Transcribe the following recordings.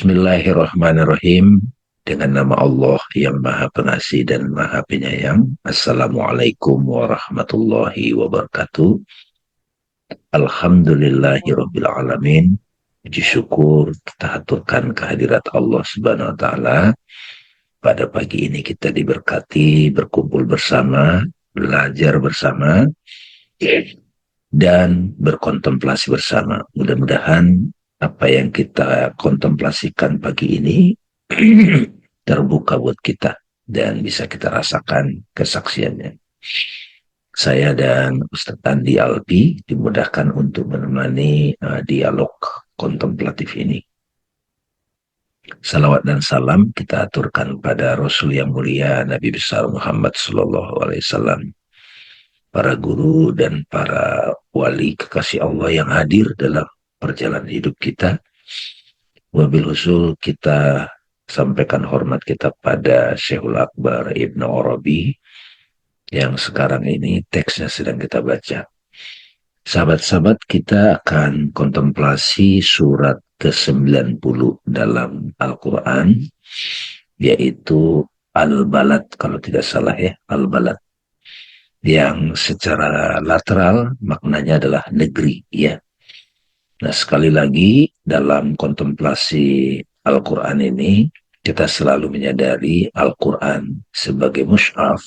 Bismillahirrahmanirrahim. Dengan nama Allah yang Maha Pengasih dan Maha Penyayang. Assalamualaikum warahmatullahi wabarakatuh. Alhamdulillahirabbil alamin. Puji syukur kita aturkan kehadirat Allah Subhanahu wa taala. Pada pagi ini kita diberkati berkumpul bersama, belajar bersama dan berkontemplasi bersama. Mudah-mudahan apa yang kita kontemplasikan pagi ini terbuka buat kita dan bisa kita rasakan kesaksiannya. Saya dan Ustadz Andi Alpi dimudahkan untuk menemani dialog kontemplatif ini. Salawat dan salam kita aturkan pada Rasul yang mulia Nabi besar Muhammad Sallallahu Alaihi Wasallam, para guru dan para wali kekasih Allah yang hadir dalam perjalanan hidup kita. Wabil usul kita sampaikan hormat kita pada Syekhul Akbar Ibnu Arabi yang sekarang ini teksnya sedang kita baca. Sahabat-sahabat, kita akan kontemplasi surat ke-90 dalam Al-Quran, yaitu Al-Balad, kalau tidak salah ya, Al-Balad, yang secara lateral maknanya adalah negeri ya. Nah, sekali lagi dalam kontemplasi Al-Quran ini kita selalu menyadari Al-Quran sebagai mushaf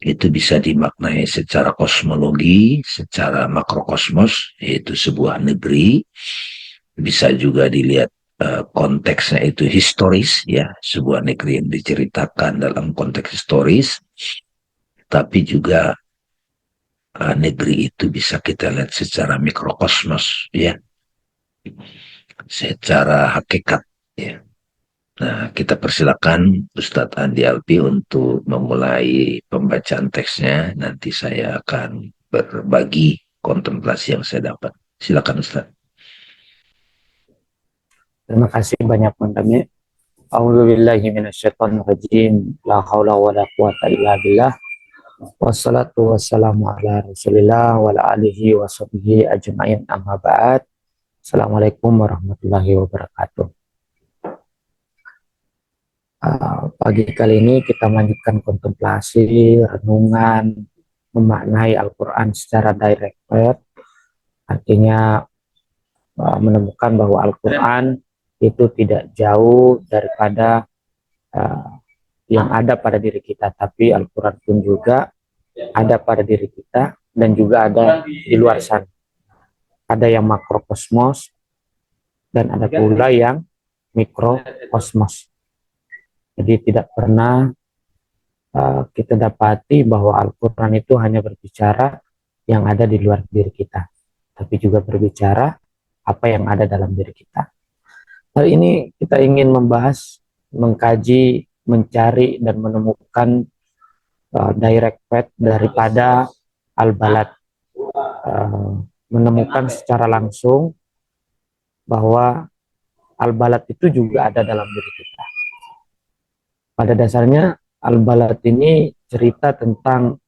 itu bisa dimaknai secara kosmologi, secara makrokosmos, yaitu sebuah negeri. Bisa juga dilihat konteksnya itu historis ya, sebuah negeri yang diceritakan dalam konteks historis. Tapi juga negeri itu bisa kita lihat secara mikrokosmos ya, secara hakikat ya. Nah, kita persilakan Ustadz Andi Alpi untuk memulai pembacaan teksnya. Nanti saya akan berbagi kontemplasi yang saya dapat. Silakan Ustadz. Terima kasih banyak Mandami. A'udzubillahi minasyaitonirrajim. La haula wala quwata illa billah. Wassalatu wassalamu ala Rasulillah wa ala alihi wa sahbihi ajmain, amma ba'd. Assalamualaikum warahmatullahi wabarakatuh. Pagi kali ini kita melanjutkan kontemplasi, renungan, memaknai Al-Quran secara direct, artinya menemukan bahwa Al-Quran itu tidak jauh daripada yang ada pada diri kita, tapi Al-Quran pun juga ada pada diri kita dan juga ada di luar sana. Ada yang makrokosmos dan ada pula yang mikrokosmos. Jadi tidak pernah kita dapati bahwa Al-Quran itu hanya berbicara yang ada di luar diri kita, tapi juga berbicara apa yang ada dalam diri kita. Hari ini kita ingin membahas, mengkaji, mencari dan menemukan direct path daripada Al-Balad, menemukan secara langsung bahwa Al-Balad itu juga ada dalam diri kita. Pada dasarnya Al-Balad ini cerita tentang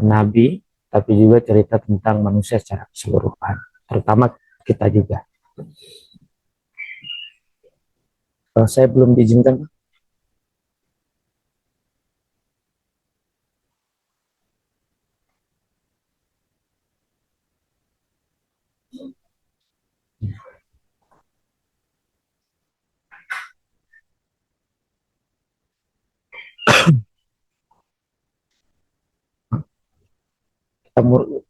Nabi, tapi juga cerita tentang manusia secara keseluruhan, terutama kita juga. Saya belum diizinkan.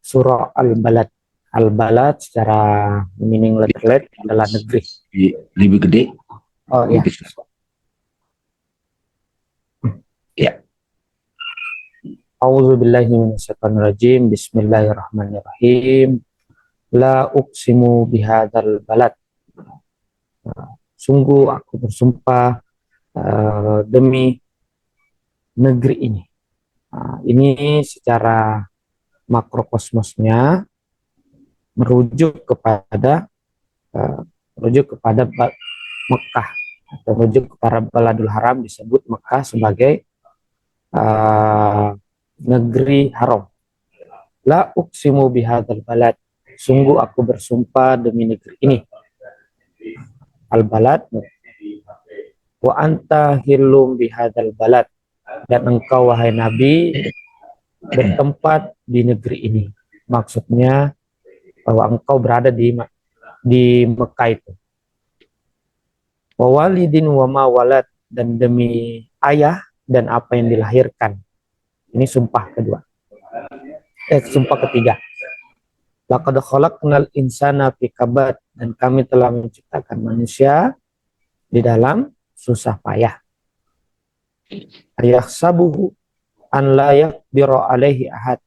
Surah Al-Balad. Al-Balad secara meaning letter adalah negeri. Lebih gede? Oh ya. Ya. A'udzubillahi minasyaitonirrajim. Bismillahirrahmanirrahim. La uqsimu bihadzal balad. Sungguh aku bersumpah demi negeri ini. Ini secara makrokosmosnya merujuk kepada Mekah, atau merujuk kepada Baladul Haram, disebut Mekah sebagai negeri haram. La uqsimu bihadzal balad, sungguh aku bersumpah demi negeri ini. al-balad wa anta hilum bihadzal balad, dan engkau wahai Nabi bertempat di negeri ini. Maksudnya bahwa engkau berada di Mekah itu. Wa walidin wa ma walad, dan demi ayah dan apa yang dilahirkan. Ini sumpah kedua. Sumpah ketiga. Laqad khalaqnal insana fi kabad, dan kami telah menciptakan manusia di dalam susah payah. Ayahsabuhu an la yaqdiru alaihi ahad,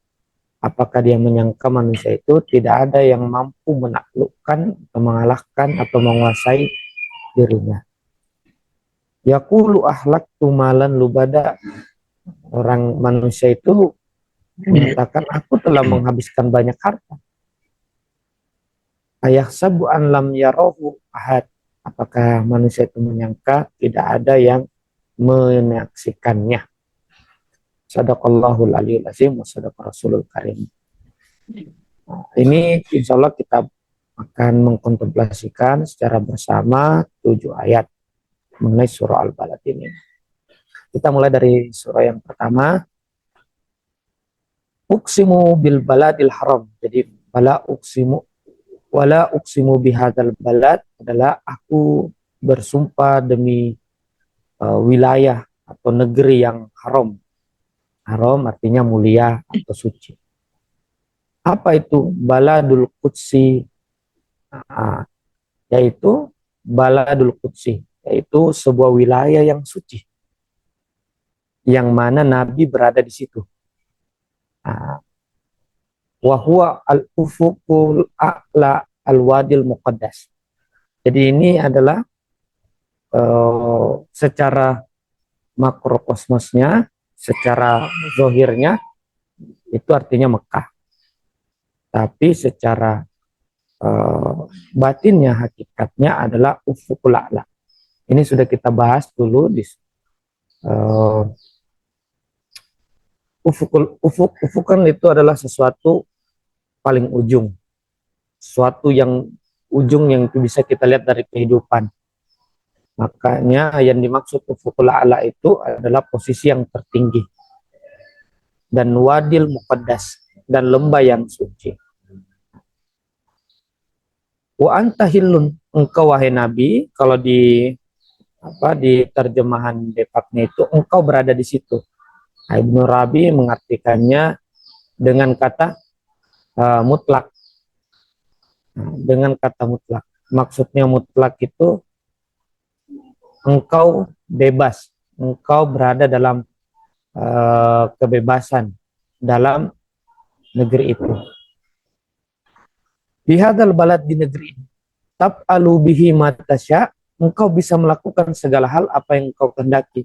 apakah dia menyangka manusia itu tidak ada yang mampu menaklukkan atau mengalahkan atau menguasai dirinya. Yaqulu ahlaktu malan lubada, orang manusia itu menyatakan aku telah menghabiskan banyak harta. Ayahsabu an lam yarahu ahad, apakah manusia itu menyangka tidak ada yang menyaksikannya. Sadaqallahul aliyul azim wa sadaqa rasulul karim. Nah, ini insya Allah kita akan mengkontemplasikan secara bersama 7 ayat mengenai surah Al-Balad ini. Kita mulai dari surah yang pertama. Uqsimu bil baladil haram. Jadi wala uqsimu bihadzal balad adalah aku bersumpah demi wilayah atau negeri yang haram. Haram artinya mulia atau suci. Apa itu baladul qudsi? Yaitu baladul qudsi, yaitu sebuah wilayah yang suci, yang mana Nabi berada di situ. Wa huwa al-ufuqul a'la al-wadil muqaddas. Jadi ini adalah secara makrokosmosnya, secara zohirnya itu artinya Mekah. Tapi secara batinnya, hakikatnya adalah ufuqul a'la. Ini sudah kita bahas dulu di ufuk kan itu adalah sesuatu paling ujung, sesuatu yang ujung yang bisa kita lihat dari kehidupan. Makanya yang dimaksud ufukul a'la itu adalah posisi yang tertinggi, dan wadil muqaddas, dan lembah yang suci. Wa anta hillun, engkau wahai Nabi, kalau di terjemahan Depaknya itu engkau berada di situ. Ibnu Rabi mengartikannya dengan kata mutlak. Dengan kata mutlak. Maksudnya mutlak itu engkau bebas, engkau berada dalam kebebasan dalam negeri itu. Bihadzal balad, di negeri ini. Tab'alu bihi ma tasya, engkau bisa melakukan segala hal apa yang engkau kehendaki.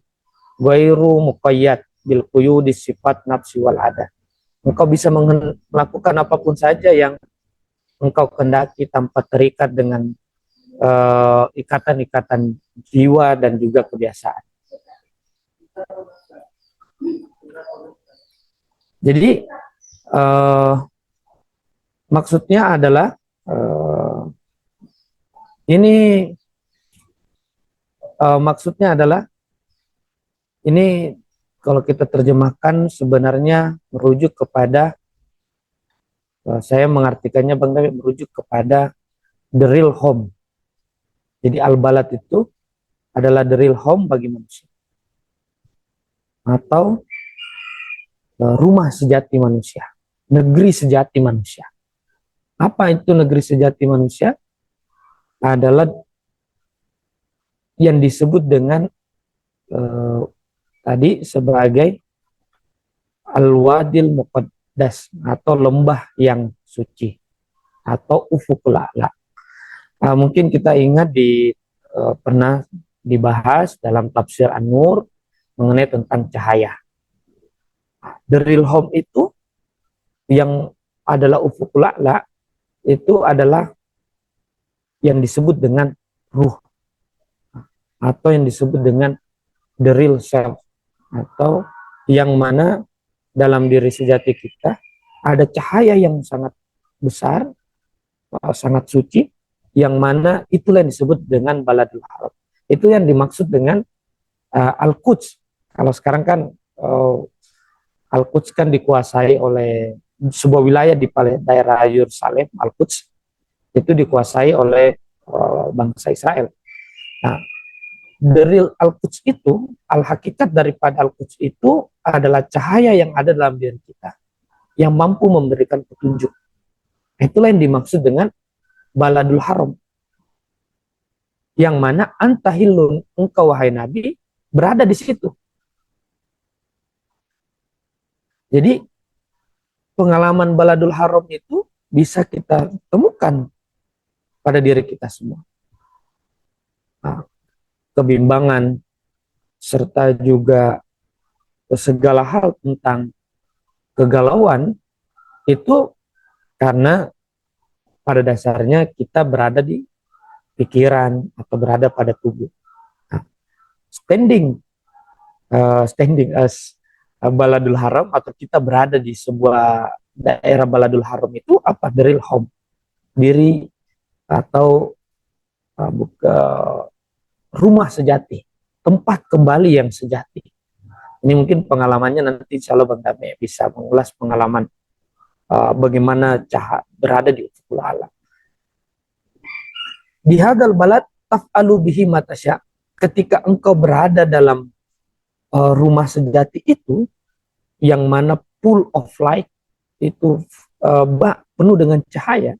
Ghairu muqayyad bil quyudi sifat nafsi wal ada. Engkau bisa melakukan apapun saja yang engkau kehendaki tanpa terikat dengan ikatan-ikatan jiwa dan juga kebiasaan. Jadi maksudnya adalah ini kalau kita terjemahkan sebenarnya merujuk kepada, saya mengartikannya merujuk kepada the real home. Jadi al-balad itu adalah the real home bagi manusia, atau rumah sejati manusia, negeri sejati manusia. Apa itu negeri sejati manusia? Adalah yang disebut dengan tadi sebagai al-wadil muqaddas, atau lembah yang suci, atau ufukul a'la. Mungkin kita ingat pernah dibahas dalam tafsir An-Nur mengenai tentang cahaya. The real home itu yang adalah ufukul a'la, itu adalah yang disebut dengan ruh, atau yang disebut dengan the real self, atau yang mana dalam diri sejati kita ada cahaya yang sangat besar, sangat suci, yang mana itulah yang disebut dengan Baladul Haram. Itu yang dimaksud dengan Al-Quds. Kalau sekarang kan Al-Quds kan dikuasai oleh sebuah wilayah di daerah Yerusalem. Al-Quds itu dikuasai oleh bangsa Israel. Nah, dari Al-Quds itu, al-hakikat daripada Al-Quds itu adalah cahaya yang ada dalam diri kita, yang mampu memberikan petunjuk. Itulah yang dimaksud dengan Baladul Haram. Yang mana antahilun, engkau wahai Nabi, berada di situ. Jadi pengalaman Baladul Haram itu bisa kita temukan pada diri kita semua. Nah, kebimbangan, serta juga segala hal tentang kegalauan itu karena pada dasarnya kita berada di pikiran atau berada pada tubuh. Nah, standing as Baladul Haram atau kita berada di sebuah daerah Baladul Haram itu apa? The real home, diri atau buka rumah sejati, tempat kembali yang sejati. Ini mungkin pengalamannya nanti insya Allah Bang Dame bisa mengulas pengalaman bagaimana berada di ufukul alam. Bihadal balad taf'alu bihi matasya. Ketika engkau berada dalam rumah sejati itu, yang mana full of light, itu penuh dengan cahaya,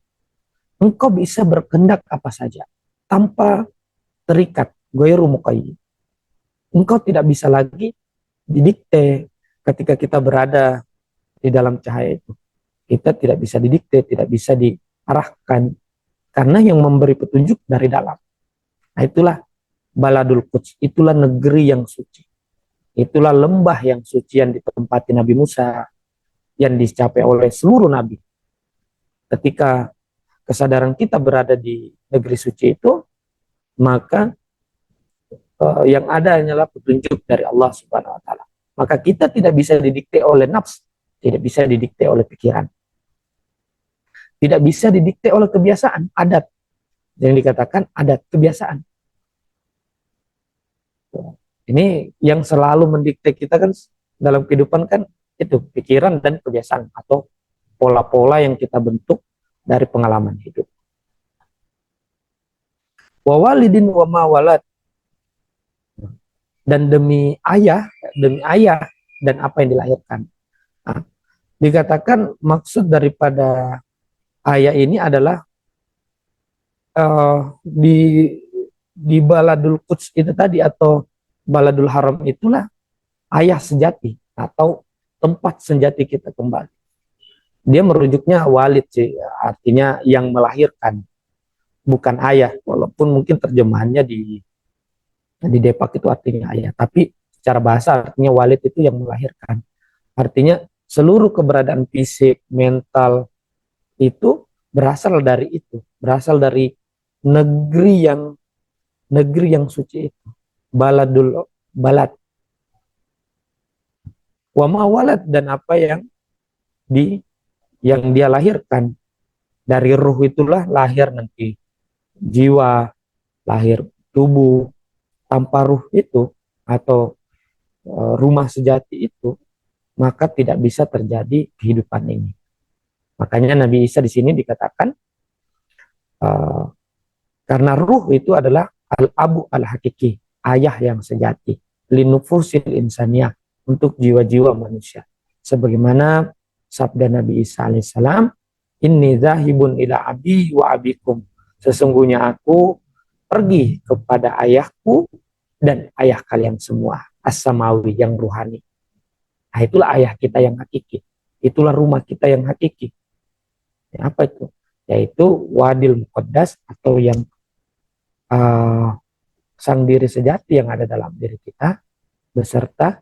engkau bisa berkehendak apa saja tanpa terikat. Ghairu muqayyid. Engkau tidak bisa lagi didikte ketika kita berada di dalam cahaya itu. Kita tidak bisa didikte, tidak bisa diarahkan, karena yang memberi petunjuk dari dalam. Nah, itulah Baladul Quds, itulah negeri yang suci. Itulah lembah yang suci yang ditempati Nabi Musa, yang dicapai oleh seluruh nabi. Ketika kesadaran kita berada di negeri suci itu, maka yang ada hanyalah petunjuk dari Allah Subhanahu wa taala. Maka kita tidak bisa didikte oleh nafs, tidak bisa didikte oleh pikiran. Tidak bisa didikte oleh kebiasaan, adat. Yang dikatakan adat, kebiasaan. Ini yang selalu mendikte kita kan dalam kehidupan kan itu pikiran dan kebiasaan atau pola-pola yang kita bentuk dari pengalaman hidup. Wa walidin wa ma walad, dan demi ayah dan apa yang dilahirkan. Nah, dikatakan maksud daripada ayah ini adalah di Baladul Quds itu tadi atau Baladul Haram itulah ayah sejati atau tempat sejati kita kembali. Dia merujuknya walid sih, artinya yang melahirkan, bukan ayah, walaupun mungkin terjemahannya di Depak itu artinya ayah, tapi secara bahasa artinya walid itu yang melahirkan. Artinya seluruh keberadaan fisik, mental itu berasal dari itu, berasal dari negeri yang suci itu. Balad wa ma walad, dan apa yang dia lahirkan. Dari ruh itulah lahir nanti jiwa, lahir tubuh. Tanpa ruh itu atau rumah sejati itu, maka tidak bisa terjadi kehidupan ini. Makanya Nabi Isa di sini dikatakan karena ruh itu adalah al-abu al-hakiki, ayah yang sejati, linufusil insaniyah, untuk jiwa-jiwa manusia. Sebagaimana sabda Nabi Isa alaihissalam, inni zahibun ila abi wa abikum, sesungguhnya aku pergi kepada ayahku dan ayah kalian semua, as-samawi, yang ruhani. Nah, itulah ayah kita yang hakiki, itulah rumah kita yang hakiki. Ya, apa itu? Yaitu wadil muqaddas, atau yang sang diri sejati yang ada dalam diri kita, beserta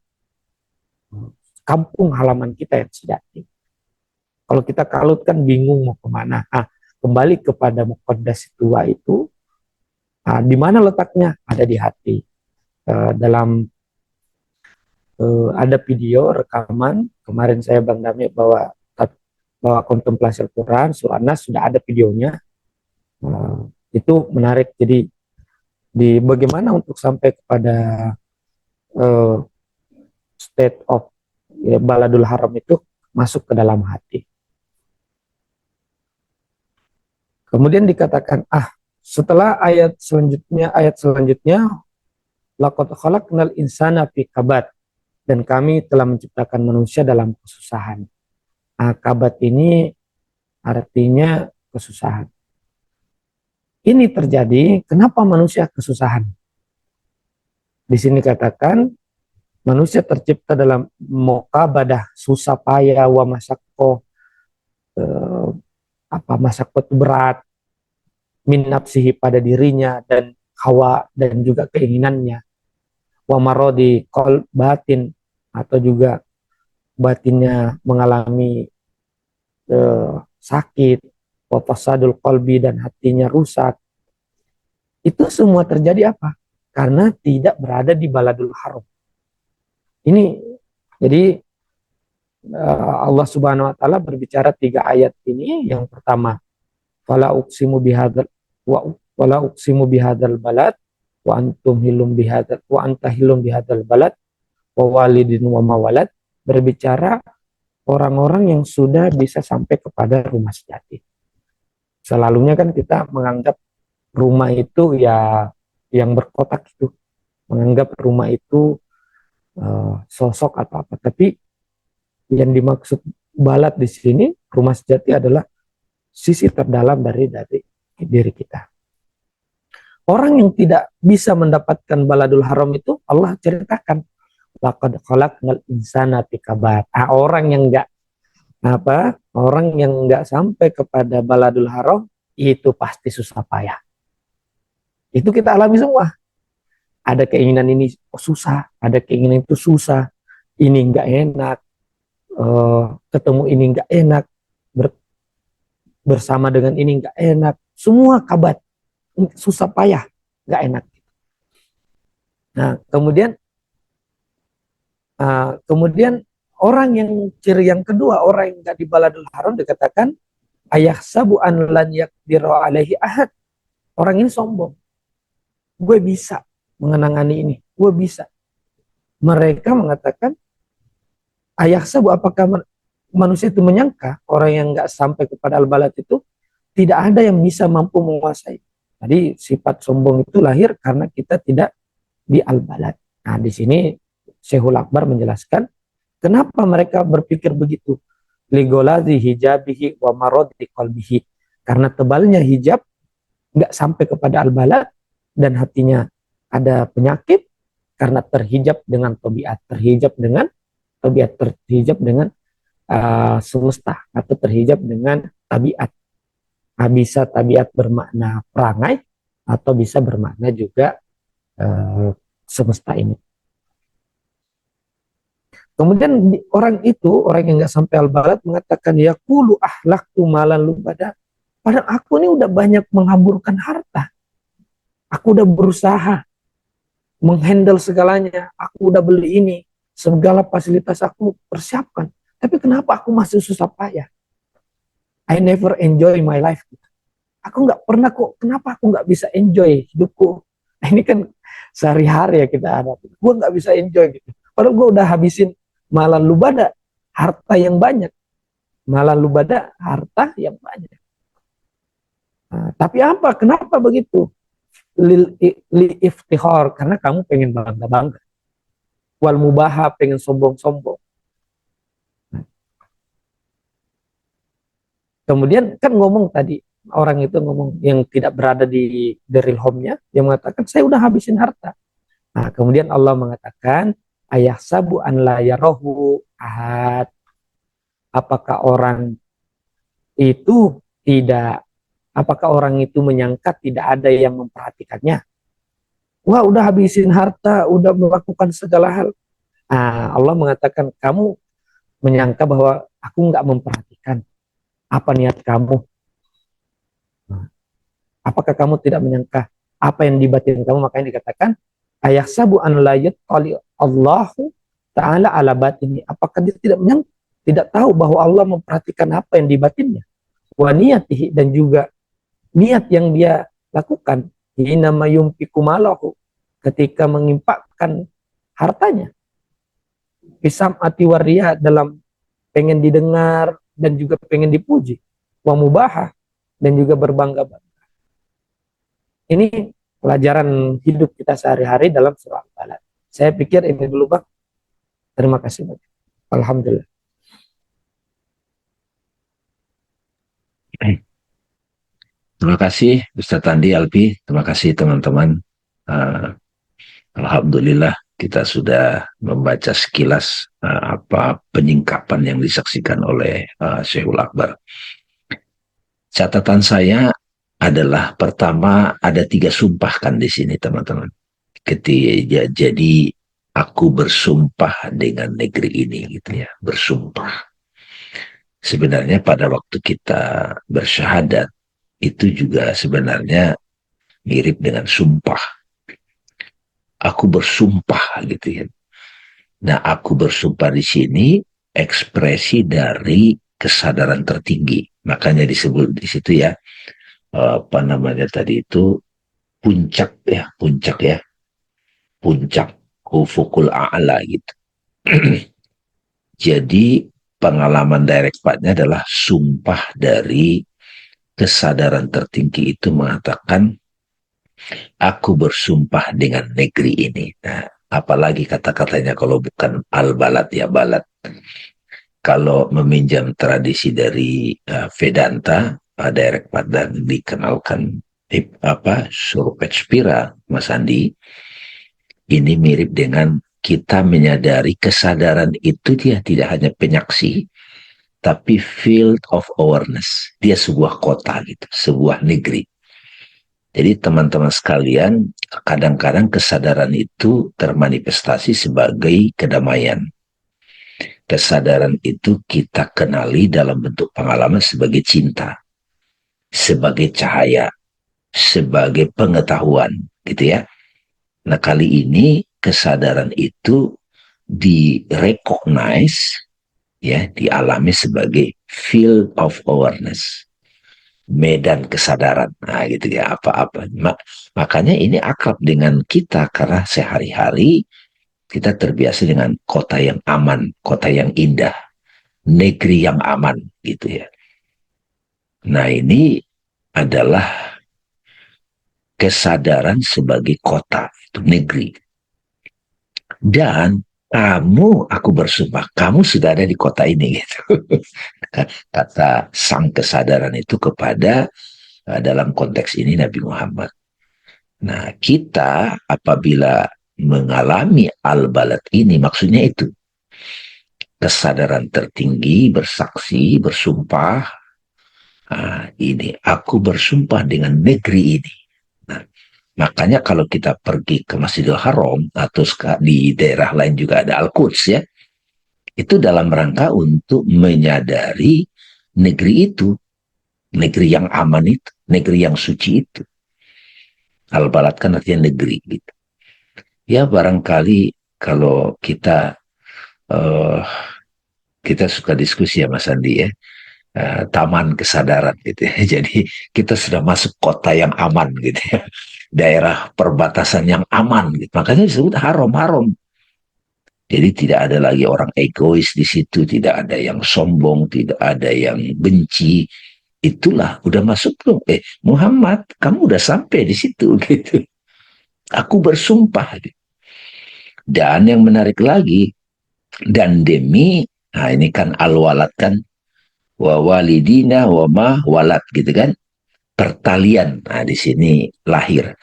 kampung halaman kita yang sejati. Kalau kita kalut kan bingung mau kemana. Kembali kepada muqaddas tua itu, di mana letaknya? Ada di hati. Ada video rekaman kemarin saya Bang Dami bawa kontemplasi Al-Quran surah An-Nas, sudah ada videonya. Itu menarik. Jadi di bagaimana untuk sampai kepada uh, state of baladul haram itu masuk ke dalam hati. Kemudian dikatakan, setelah ayat selanjutnya, laqad khalaqnal insana fi kabad, dan kami telah menciptakan manusia dalam kesusahan. Kabat ini artinya kesusahan. Ini terjadi, kenapa manusia kesusahan? Di sini katakan, manusia tercipta dalam mukabadah, susah payah, wa masakko, masakko itu berat, min nafsihi pada dirinya, dan hawa, dan juga keinginannya, wa marodi kol batin, atau juga batinnya mengalami sakit, wa fasadul qalbi, dan hatinya rusak. Itu semua terjadi apa? Karena tidak berada di baladul haram. Ini jadi Allah Subhanahu wa taala berbicara 3 ayat ini. Yang pertama, fala uqsimu bihadzal wala uqsimu bihadzal balad wa antum hilum bihadzal wa anta hilum bihadzal balad wa walidin wa mawalad, berbicara orang-orang yang sudah bisa sampai kepada rumah sejati. Selalunya kan kita menganggap rumah itu ya yang berkotak itu, menganggap rumah itu sosok atau apa. Tapi yang dimaksud balad di sini, rumah sejati adalah sisi terdalam dari diri kita. Orang yang tidak bisa mendapatkan baladul haram itu Allah ceritakan, laqad khalaqnal insana fi kabad. Orang yang enggak sampai kepada baladul haram itu pasti susah payah. Itu kita alami semua. Ada keinginan ini susah, ada keinginan itu susah, ini enggak enak, ketemu ini enggak enak, bersama dengan ini enggak enak, semua kabat, susah payah, enggak enak. Nah, kemudian orang yang ciri yang kedua, orang yang enggak di baladul haram dikatakan ayahsabu an lan yaqdiru alaihi ahad. Orang ini sombong. Gue bisa mengenangani ini, gue bisa. Mereka mengatakan ayahsabu, apakah manusia itu menyangka orang yang enggak sampai kepada al-balad itu tidak ada yang bisa mampu menguasai. Jadi sifat sombong itu lahir karena kita tidak di al-balad. Nah, di sini Syekhul Akbar menjelaskan kenapa mereka berpikir begitu. Ligolazi hijabihi wa marodi qalbihi. Karena tebalnya hijab enggak sampai kepada al-balad dan hatinya ada penyakit karena terhijab dengan tabiat, terhijab dengan semesta, atau terhijab dengan tabiat. Bisa tabiat bermakna perangai atau bisa bermakna juga semesta ini. Kemudian orang yang nggak sampai al-balad mengatakan, yaqulu ahlaktu malan lubada. Padahal aku ini udah banyak menghamburkan harta. Aku udah berusaha menghandle segalanya. Aku udah beli ini, segala fasilitas aku persiapkan. Tapi kenapa aku masih susah payah? I never enjoy my life. Aku nggak pernah kok. Kenapa aku nggak bisa enjoy hidupku? Nah, ini kan sehari-hari ya kita hadapi. Gue nggak bisa enjoy gitu. Padahal gue udah habisin malan lubada, harta yang banyak. Malan lubada, harta yang banyak. Nah, tapi apa? Kenapa begitu? Li iftihar, karena kamu pengen bangga-bangga. Wal mubaha, pengen sombong-sombong. Kemudian kan ngomong tadi, orang itu ngomong yang tidak berada di real home-nya, yang mengatakan saya udah habisin harta. Nah, kemudian Allah mengatakan ayahsabu an la yarahu ahad. Apakah orang itu menyangka tidak ada yang memperhatikannya? Wah, udah habisin harta, udah melakukan segala hal. Nah, Allah mengatakan kamu menyangka bahwa aku nggak memperhatikan. Apa niat kamu? Apakah kamu tidak menyangka apa yang di batin kamu? Makanya dikatakan ayahsabu an la yutali Allahu ta'ala ala batini. Apakah dia tidak tahu bahwa Allah memperhatikan apa yang di batinnya? Wa niyatihi, dan juga niat yang dia lakukan. Inama yumpiku malahu, ketika mengimpakkan hartanya. Pisam ati waria, dalam pengen didengar dan juga pengen dipuji. Wa mubahah, dan juga berbangga-bangga. Ini pelajaran hidup kita sehari-hari dalam surah Al-Balad. Saya pikir ini dulu Bang. Terima kasih banyak. Alhamdulillah. Terima kasih Ustaz Andi, Alpi. Terima kasih teman-teman. Alhamdulillah kita sudah membaca sekilas apa penyingkapan yang disaksikan oleh Syekhul Akbar. Catatan saya adalah pertama ada 3 sumpah kan di sini teman-teman. Jadi aku bersumpah dengan negeri ini gitu ya, bersumpah. Sebenarnya pada waktu kita bersyahadat itu juga sebenarnya mirip dengan sumpah. Aku bersumpah gitu ya. Nah, aku bersumpah di sini ekspresi dari kesadaran tertinggi. Makanya disebut di situ ya, apa namanya tadi itu puncak ya, puncak ufukul a'la gitu. Jadi pengalaman direct partnya adalah sumpah dari kesadaran tertinggi itu mengatakan aku bersumpah dengan negeri ini. Nah, apalagi kata-katanya kalau bukan al-balad ya balad. Kalau meminjam tradisi dari Vedanta, direct partner dikenalkan Surupechpira, Mas Andi, ini mirip dengan kita menyadari kesadaran itu dia tidak hanya penyaksi, tapi field of awareness. Dia sebuah kota gitu, sebuah negeri. Jadi teman-teman sekalian, kadang-kadang kesadaran itu termanifestasi sebagai kedamaian. Kesadaran itu kita kenali dalam bentuk pengalaman sebagai cinta, sebagai cahaya, sebagai pengetahuan, gitu ya. Nah, kali ini kesadaran itu di-recognize, ya, dialami sebagai field of awareness, medan kesadaran. Nah, gitu ya, apa-apa. Makanya ini akrab dengan kita karena sehari-hari kita terbiasa dengan kota yang aman, kota yang indah, negeri yang aman, gitu ya. Nah, ini adalah kesadaran sebagai kota, itu negeri. Dan aku bersumpah, kamu sudah ada di kota ini, gitu. Kata sang kesadaran itu kepada dalam konteks ini Nabi Muhammad. Nah, kita apabila mengalami al-balad ini, maksudnya itu kesadaran tertinggi, bersaksi, bersumpah, ini aku bersumpah dengan negeri ini. Nah, makanya kalau kita pergi ke Masjidil Haram atau di daerah lain juga ada Al-Quds ya, itu dalam rangka untuk menyadari negeri itu, negeri yang aman itu, negeri yang suci itu. Al-Balad kan artinya negeri gitu. Ya barangkali kalau kita suka diskusi ya Mas Andi ya, taman kesadaran gitu ya. Jadi kita sudah masuk kota yang aman gitu ya, daerah perbatasan yang aman gitu. Makanya disebut haram-haram. Jadi tidak ada lagi orang egois di situ, tidak ada yang sombong, tidak ada yang benci. Itulah udah masuk belum? Muhammad, kamu udah sampai di situ gitu. Aku bersumpah. Gitu. Dan yang menarik lagi, dan demi, nah ini kan al-walad kan, wa walidina wa ma walad gitu kan, pertalian. Nah di sini lahir.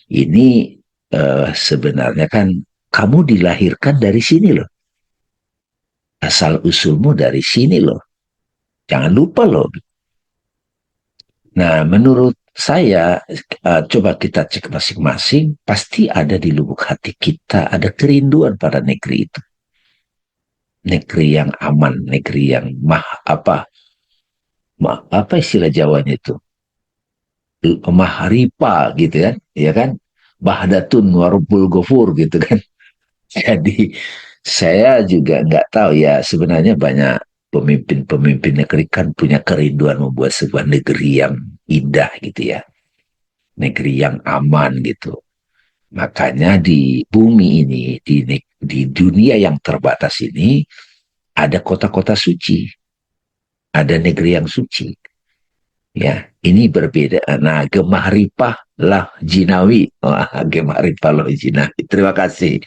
Ini sebenarnya kan kamu dilahirkan dari sini loh. Asal usulmu dari sini loh. Jangan lupa loh. Nah, menurut saya, coba kita cek masing-masing, pasti ada di lubuk hati kita, ada kerinduan pada negeri itu. Negeri yang aman, negeri yang apa istilah Jawanya itu? Mahripa gitu kan, ya kan? Bahdatun warubul gofur gitu kan. Jadi saya juga nggak tahu ya, sebenarnya banyak pemimpin-pemimpin negeri kan punya kerinduan membuat sebuah negeri yang indah gitu ya. negeri yang aman gitu. Makanya di bumi ini, di dunia yang terbatas ini, ada kota-kota suci, ada negeri yang suci. Ya, ini berbeda. Nah, Gemah Ripah lah Jinawi. Wah, Gemah Ripah lah Jinawi. Terima kasih.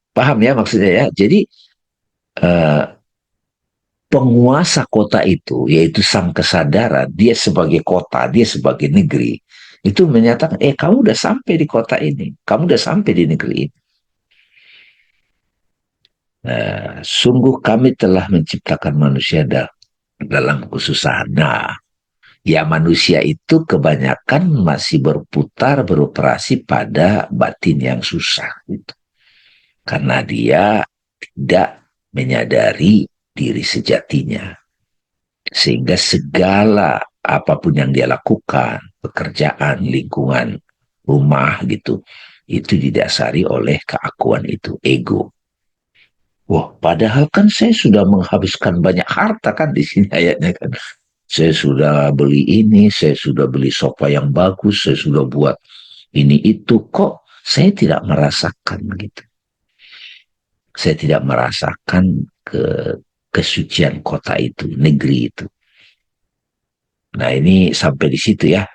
Paham ya maksudnya ya? Jadi eh, penguasa kota itu, yaitu sang kesadaran, dia sebagai kota, dia sebagai negeri, itu menyatakan, kamu udah sampai di kota ini, kamu udah sampai di negeri ini. Sungguh kami telah menciptakan manusia dalam kesusahan. Nah, ya manusia itu kebanyakan masih berputar, beroperasi pada batin yang susah. Gitu. Karena dia tidak menyadari diri sejatinya. Sehingga segala apapun yang dia lakukan, pekerjaan, lingkungan, rumah gitu, itu didasari oleh keakuan itu, ego. Wah, padahal kan saya sudah menghabiskan banyak harta kan di sini ayatnya kan. Saya sudah beli ini, saya sudah beli sofa yang bagus, saya sudah buat ini itu. Kok saya tidak merasakan gitu. Saya tidak merasakan kesucian kota itu, negeri itu. Nah ini sampai di situ ya,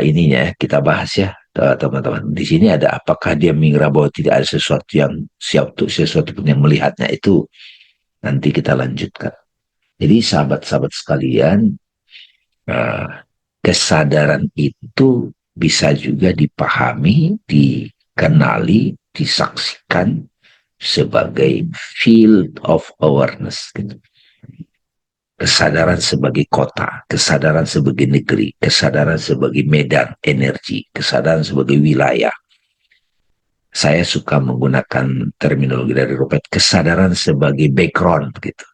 ininya ya, kita bahas ya teman-teman. Di sini ada apakah dia mengira bahwa tidak ada sesuatu yang siap untuk sesuatu pun yang melihatnya itu, nanti kita lanjutkan. Jadi sahabat-sahabat sekalian, eh, kesadaran itu bisa juga dipahami, dikenali, disaksikan sebagai field of awareness. Gitu. Kesadaran sebagai kota, kesadaran sebagai negeri, kesadaran sebagai medan energi, kesadaran sebagai wilayah. Saya suka menggunakan terminologi dari Rupert, kesadaran sebagai background gitu.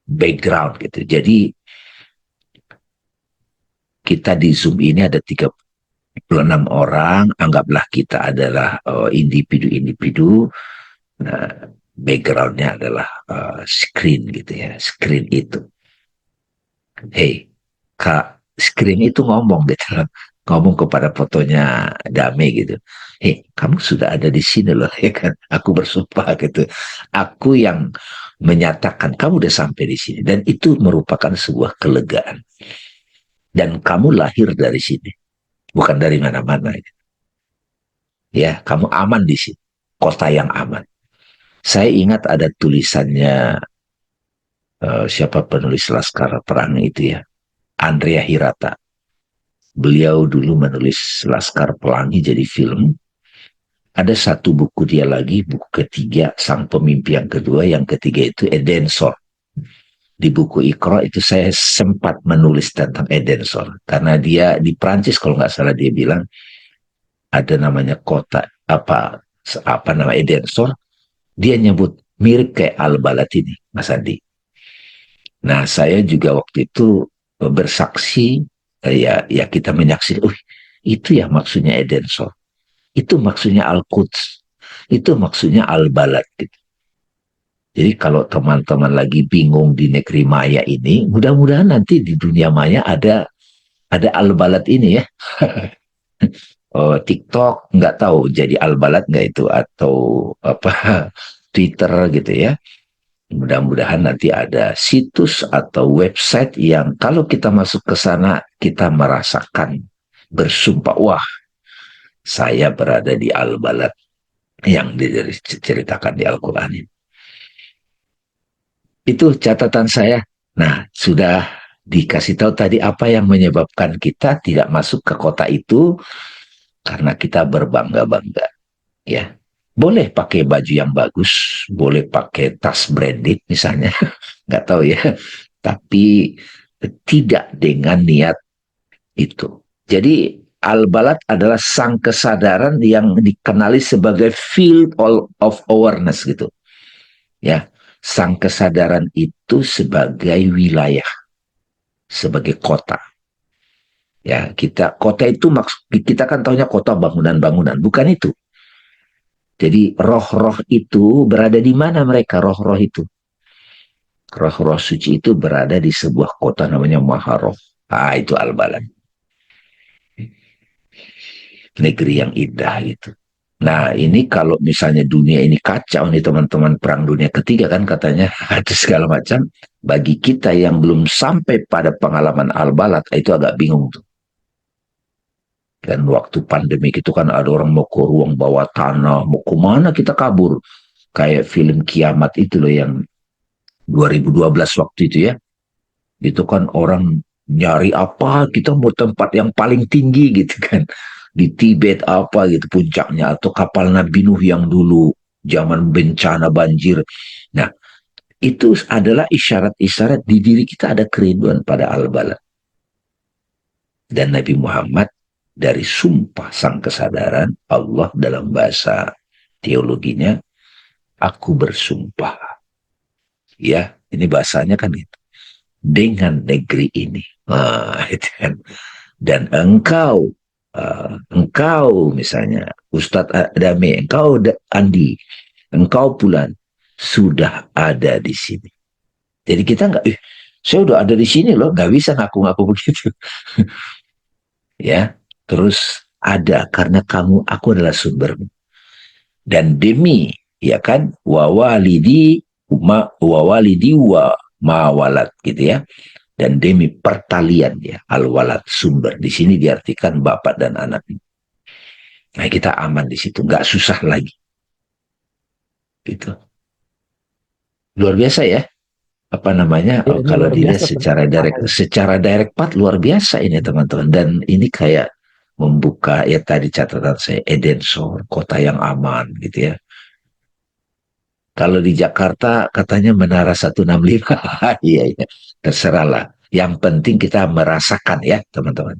Background gitu. Jadi kita di Zoom ini ada 36 orang, anggaplah kita adalah individu-individu. Nah, backgroundnya adalah screen gitu ya, screen itu. Hey, Kak, screen itu ngomong gitu, ngomong kepada fotonya Dame gitu. Hei, kamu sudah ada di sini loh, ya kan? Aku bersumpah gitu. Aku yang menyatakan kamu udah sampai di sini, dan itu merupakan sebuah kelegaan. Dan kamu lahir dari sini, bukan dari mana-mana. Ya, kamu aman di sini, kota yang aman. Saya ingat ada tulisannya siapa penulis Laskar Perang itu ya, Andrea Hirata. Beliau dulu menulis Laskar Pelangi jadi film. Ada satu buku dia lagi, buku ketiga, Sang Pemimpi yang kedua, yang ketiga itu Edensor. Di buku Iqra itu saya sempat menulis tentang Edensor. Karena dia di Prancis kalau nggak salah dia bilang, ada namanya kota, apa nama Edensor, dia nyebut mirip kayak Al-Balad ini, Mas Andi. Nah, saya juga waktu itu bersaksi, ya kita menyaksikan, itu ya maksudnya Edensor. Itu maksudnya Al-Quds. Itu maksudnya Al-Balad. Gitu. Jadi kalau teman-teman lagi bingung di negeri maya ini, mudah-mudahan nanti di dunia maya ada Al-Balad ini ya. TikTok nggak tahu jadi Al-Balad nggak itu, atau apa Twitter gitu ya. Mudah-mudahan nanti ada situs atau website yang kalau kita masuk ke sana kita merasakan, bersumpah, wah saya berada di Al-Balad yang diceritakan di Al-Quran ini. Itu catatan saya. Nah, sudah dikasih tahu tadi apa yang menyebabkan kita tidak masuk ke kota itu, karena kita berbangga-bangga. Ya, boleh pakai baju yang bagus, boleh pakai tas branded misalnya, nggak tahu ya. Tapi tidak dengan niat itu. Jadi Al-Balad adalah sang kesadaran yang dikenali sebagai field of awareness gitu. Ya, sang kesadaran itu sebagai wilayah, sebagai kota. Ya, kota itu kita kan taunya kota bangunan-bangunan, bukan itu. Jadi roh-roh itu berada di mana mereka, roh-roh itu? Roh-roh suci itu berada di sebuah kota namanya Maharoh. Ah, itu Al-Balad. negeri yang indah gitu. Nah, ini kalau misalnya dunia ini kacau nih teman-teman, perang dunia ketiga kan katanya ada segala macam. Bagi kita yang belum sampai pada pengalaman Al-Balad itu agak bingung tuh. Dan waktu pandemi itu kan ada orang mau ke ruang bawah tanah, mau ke mana kita kabur. Kayak film Kiamat itu loh yang 2012 waktu itu ya. Itu kan orang nyari apa, kita mau tempat yang paling tinggi gitu kan. Di Tibet apa gitu puncaknya, atau kapal Nabi Nuh yang dulu zaman bencana banjir. Nah, itu adalah isyarat-isyarat di diri kita ada kerinduan pada Al-Balad. Dan Nabi Muhammad dari sumpah sang kesadaran Allah dalam bahasa teologinya, aku bersumpah. Ya, ini bahasanya kan itu. Dengan negeri ini. Nah, itu kan. Dan engkau misalnya, Ustadz Adame, engkau Andi, engkau Pulan, sudah ada di sini. Jadi kita nggak, saya udah ada di sini loh, nggak bisa ngaku-ngaku begitu. Ya, terus ada karena kamu, aku adalah sumbermu. Dan demi, ya kan, wawalidi wa mawalat gitu ya. Dan demi pertalian ya, al-walad sumber. Di sini diartikan bapak dan anak. Nah, kita aman di situ, nggak susah lagi. Gitu. Luar biasa ya. Apa namanya? Ya, ini Kalau luar dilihat biasa penceritaan. secara direct part luar biasa ini teman-teman. Dan ini kayak membuka ya tadi catatan saya Eden Shore, kota yang aman gitu ya. Kalau di Jakarta katanya Menara 165. Iya, iya. Terserahlah. Yang penting kita merasakan ya teman-teman.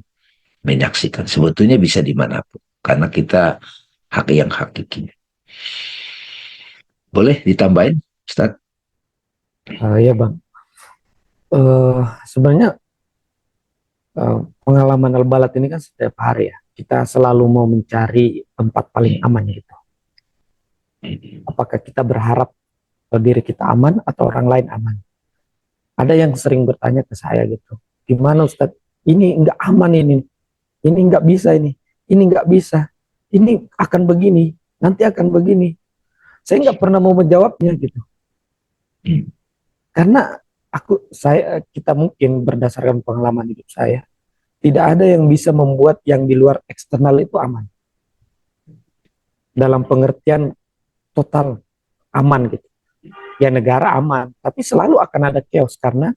Menyaksikan. Sebetulnya bisa dimanapun. Karena kita hak yang hakiki. Boleh ditambahin, Ustaz? Ya Bang, sebenarnya pengalaman Al-Balad ini kan setiap hari ya. Kita selalu mau mencari tempat paling aman gitu. Apakah kita berharap diri kita aman atau orang lain aman? Ada yang sering bertanya ke saya gitu, gimana Ustadz? Ini nggak aman ini nggak bisa ini nggak bisa, ini akan begini, nanti akan begini. Saya nggak pernah mau menjawabnya gitu, karena kita mungkin berdasarkan pengalaman hidup saya, tidak ada yang bisa membuat yang di luar eksternal itu aman. Dalam pengertian total aman gitu. Ya negara aman, tapi selalu akan ada chaos karena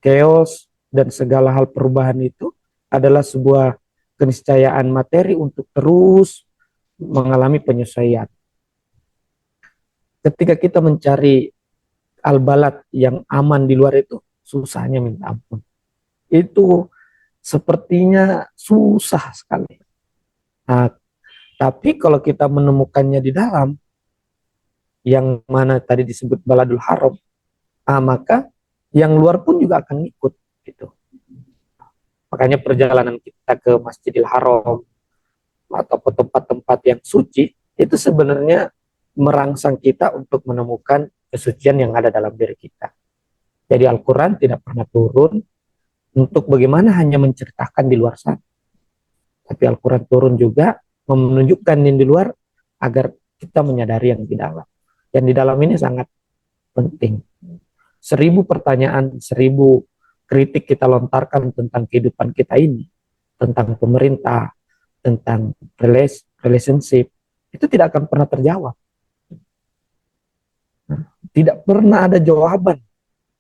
chaos dan segala hal perubahan itu adalah sebuah keniscayaan materi untuk terus mengalami penyesuaian. Ketika kita mencari al-balad yang aman di luar itu, susahnya minta ampun. Itu sepertinya susah sekali. Nah, tapi kalau kita menemukannya di dalam, yang mana tadi disebut baladul haram, maka yang luar pun juga akan ikut gitu. Makanya perjalanan kita ke Masjidil Haram atau ke tempat-tempat yang suci itu sebenarnya merangsang kita untuk menemukan kesucian yang ada dalam diri kita. Jadi Al-Quran tidak pernah turun untuk bagaimana hanya menceritakan di luar sana, tapi Al-Quran turun juga menunjukkan yang di luar agar kita menyadari yang di dalam. Yang di dalam ini sangat penting. 1000 pertanyaan, 1000 kritik kita lontarkan tentang kehidupan kita ini, tentang pemerintah, tentang relationship, itu tidak akan pernah terjawab. Tidak pernah ada jawaban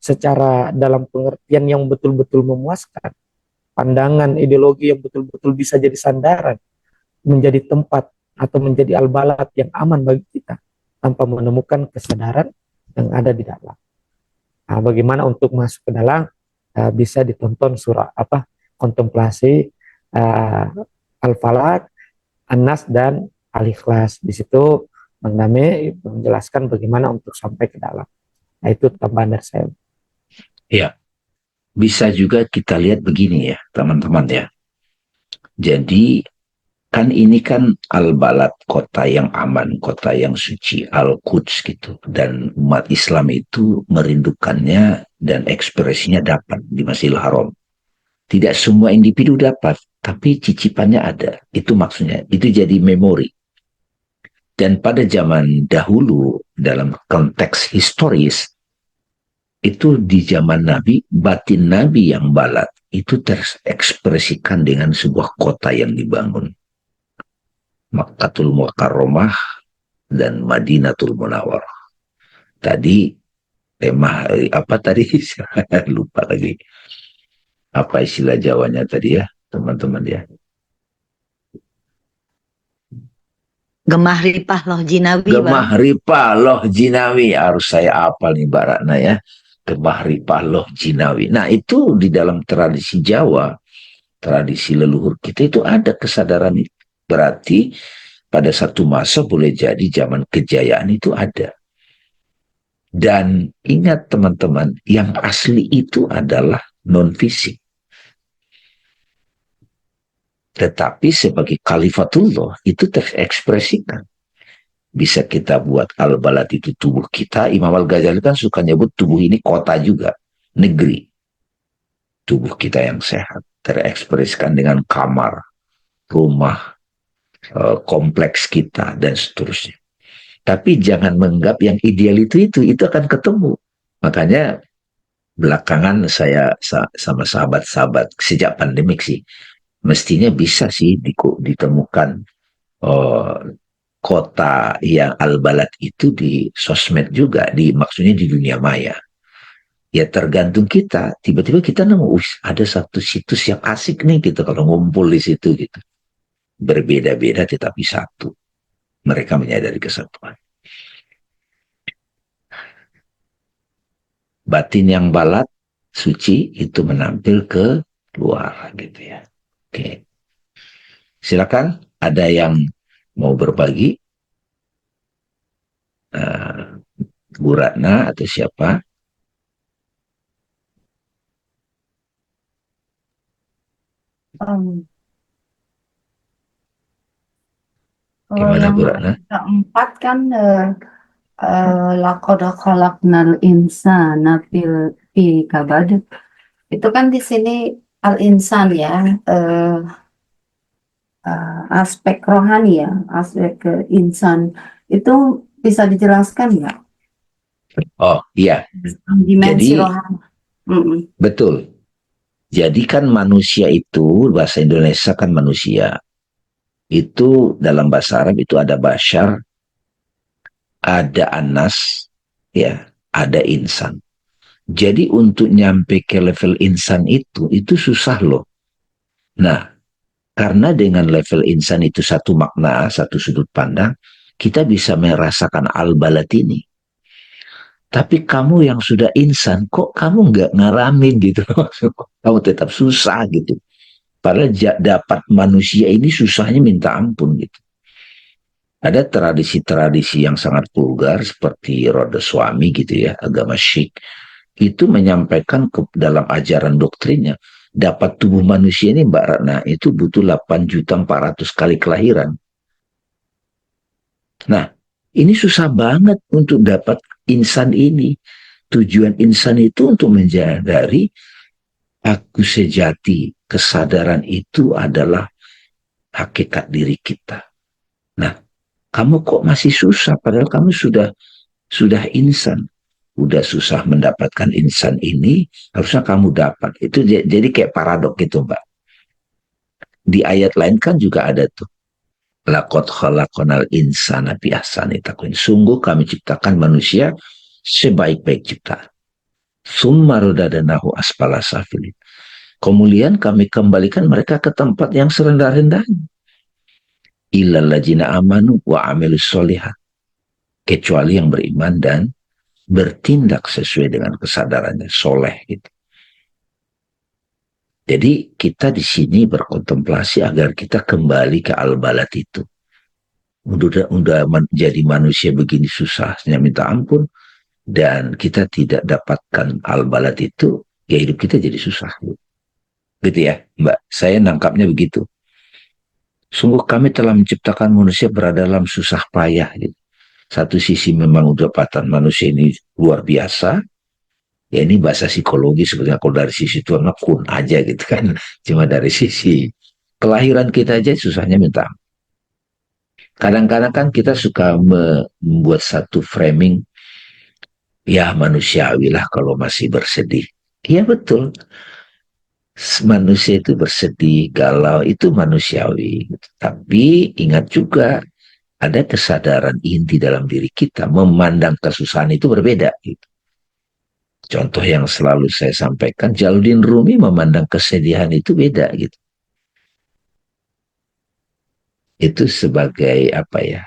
secara dalam pengertian yang betul-betul memuaskan. Pandangan ideologi yang betul-betul bisa jadi sandaran, menjadi tempat atau menjadi al-balad yang aman bagi kita, tanpa menemukan kesadaran yang ada di dalam. Nah, bagaimana untuk masuk ke dalam, bisa ditonton surah kontemplasi Al-Falaq, An-Nas dan Al-Ikhlas. Di situ Bang Dame menjelaskan bagaimana untuk sampai ke dalam. Nah, itu tambahan dari saya. Ya, bisa juga kita lihat begini ya, teman-teman ya. Jadi kan ini kan Al-Balad, kota yang aman, kota yang suci, Al-Quds gitu. Dan umat Islam itu merindukannya dan ekspresinya dapat di Masjidil Haram. Tidak semua individu dapat, tapi cicipannya ada. Itu maksudnya, itu jadi memori. Dan pada zaman dahulu, dalam konteks historis, itu di zaman Nabi, batin Nabi yang balat, itu terekspresikan dengan sebuah kota yang dibangun. Makkatul Mukarramah dan Madinatul Munawwarah. Tadi tema apa tadi? Saya lupa lagi. Apa istilah Jawanya tadi ya, teman-teman ya? Gemah Ripah Loh Jinawi, Gemah Bang. Ripah Loh Jinawi. Harus saya apal nih Mbak Ratna ya. Gemah Ripah Loh Jinawi. Nah itu di dalam tradisi Jawa, tradisi leluhur kita itu ada kesadaran itu. Berarti pada satu masa boleh jadi zaman kejayaan itu ada. Dan ingat teman-teman, yang asli itu adalah non-fisik. Tetapi sebagai khalifatullah itu terekspresikan. Bisa kita buat al-balad itu tubuh kita. Imam Al-Ghazali kan suka nyebut tubuh ini kota juga, negeri. Tubuh kita yang sehat terekspresikan dengan kamar, rumah, kompleks kita, dan seterusnya. Tapi jangan menganggap yang ideal itu akan ketemu. Makanya belakangan saya sama sahabat-sahabat sejak pandemik sih, mestinya bisa sih ditemukan kota yang al-balad itu di sosmed juga, maksudnya di dunia maya. Ya tergantung kita, tiba-tiba kita nemu, ada satu situs yang asik nih gitu kalau ngumpul di situ gitu. Berbeda-beda tetapi satu. Mereka menyadari kesatuan. Batin yang balat, suci, itu menampil ke luar gitu ya. Oke. Silakan, ada yang mau berbagi? Bu Ratna atau siapa? Kalau Gimana yang Bu Ratna? keempat kan laqad khalaqnal insana fi kabad. Itu kan di sini al-insan ya, aspek rohani ya, aspek insan itu bisa dijelaskan nggak? Oh iya, Dimensi jadi rohani. betul. Jadi kan manusia itu, bahasa Indonesia kan manusia. Itu dalam bahasa Arab itu ada bashar, ada anas, ya, ada insan. Jadi untuk nyampe ke level insan itu susah loh. Nah, karena dengan level insan itu satu makna, satu sudut pandang, kita bisa merasakan al-balad ini. Tapi kamu yang sudah insan, kok kamu nggak ngaramin gitu? Kamu tetap susah gitu. Padahal dapat manusia ini susahnya minta ampun gitu. Ada tradisi-tradisi yang sangat vulgar seperti Roda Suami gitu ya, agama Sikh. Itu menyampaikan dalam ajaran doktrinnya, dapat tubuh manusia ini Mbak Ratna, itu butuh 8.400.000 kali kelahiran. Nah, ini susah banget untuk dapat insan ini. Tujuan insan itu untuk menyadari aku sejati, kesadaran itu adalah hakikat diri kita. Nah, kamu kok masih susah padahal kamu sudah insan. Udah susah mendapatkan insan ini, harusnya kamu dapat. Itu jadi kayak paradok gitu, Mbak. Di ayat lain kan juga ada tuh. Laqad khalaqnal insana fi ahsani taqwim. Sungguh kami ciptakan manusia sebaik-baik ciptaan. Summa radadnahu asfala safilin. Kemudian kami kembalikan mereka ke tempat yang serendah-rendahnya. Illal ladzina amanu wa amilus sholihat. Kecuali yang beriman dan bertindak sesuai dengan kesadarannya, soleh gitu. Jadi kita di sini berkontemplasi agar kita kembali ke al-balad itu. Udah menjadi manusia begini susahnya minta ampun, dan kita tidak dapatkan al-balad itu, ya hidup kita jadi susah. Gitu ya, Mbak. Saya nangkapnya begitu. Sungguh kami telah menciptakan manusia berada dalam susah payah. Gitu. Satu sisi memang udapatan manusia ini luar biasa. Ya ini bahasa psikologi sebetulnya, kalau dari sisi Tuhan kun aja gitu kan. Cuma dari sisi Kelahiran kita aja susahnya minta. Kadang-kadang kan kita suka membuat satu framing, ya manusiawi lah kalau masih bersedih. Iya betul, manusia itu bersedih, galau, itu manusiawi. Tapi ingat juga, ada kesadaran inti dalam diri kita, memandang kesusahan itu berbeda. Gitu. Contoh yang selalu saya sampaikan, Jalaluddin Rumi memandang kesedihan itu beda. Gitu. Itu sebagai apa ya,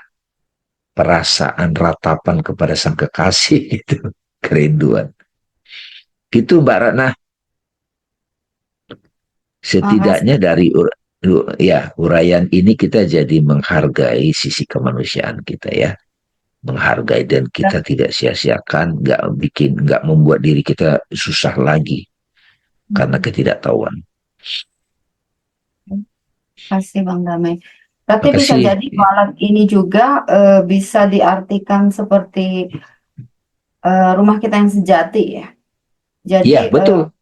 perasaan ratapan kepada sang kekasih, gitu. Kerinduan. Gitu Mbak Ratna. Setidaknya dari uraian ini kita jadi menghargai sisi kemanusiaan kita ya, menghargai dan kita tidak sia-siakan, nggak membuat diri kita susah lagi karena ketidaktahuan. Kasih Bang Damai. Tapi bisa Makasih. jadi balat ini juga bisa diartikan seperti rumah kita yang sejati ya. Jadi Iya betul.